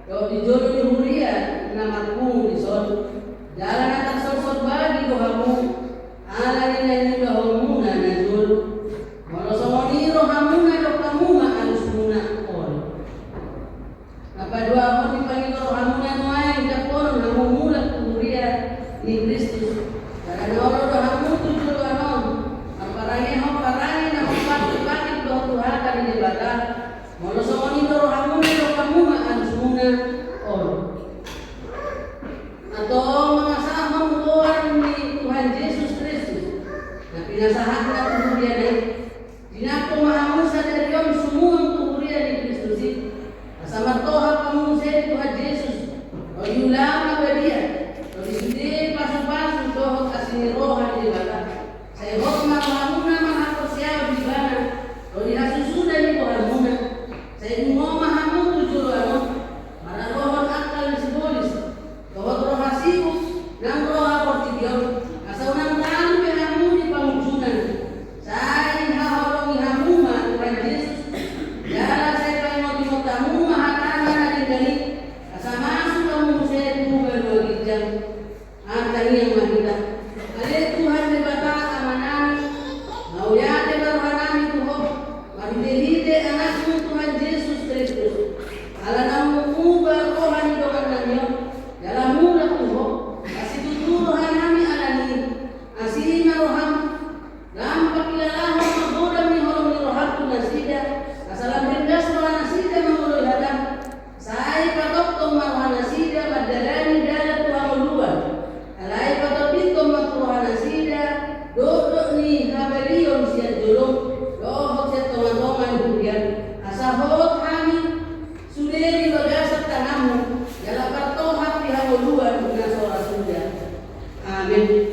do di jolo di huria namaku di son jalan akan sosok bagi dohamu ala ni dohamu na jolo kalau somoni rohamu na do kamu makan semuna on apa dua aku dipanggil rohamu na noai japon namu mula huria ni Kristus karena orang rohamu tu jolo anon aparange ho parane na pati do Tuhan kali di bata kalau somoni rohamu na do kamu makan semuna on atau mengasah mengulang di Tuhan Yesus Kristus nah pinasahan kemudian dina pemahamu sadarion semua kemudian di Kristus sama toha kamu saya Tuhan Yesus ulama bedia di sini pasu-pasu toh kasih rohan di bata saya hormat kamu nama aku siapa di mana di hasil sudah di Tuhan muna saya mau mahamu tujuh anu mana rohan akal simbolis bahwa roh hasibu nang roh portidion asal nang tahu behamu di pamujunan saya haharongi hamu ma Tuhan Yesus jala saya kalau mau tamu mahatana dari dari asal masuk kamu saya tunggu berdua jam antara yang mahita ale Tuhan debata amanan mau ya debarhanami Tuhan mahide anakmu Tuhan Yesus Kristus ala namu ubah rohani dokan nanyo dalam mula Tuhan kasih tuturuhan kami alani asih maroham dalam pakilalah maboda mi horom ni rohatu nasida asalam rindas rohan nasida mengului hadam saya patok tong marohan nasida madalani dala Tuhan uluan alai patok ditong marohan nasida dodok ni habelion siat jolong dohok siat tongan-tongan hujan asahot kami sudah di bagasat tanahmu dalam kartohak pihak uluan dengan suara sudah amin.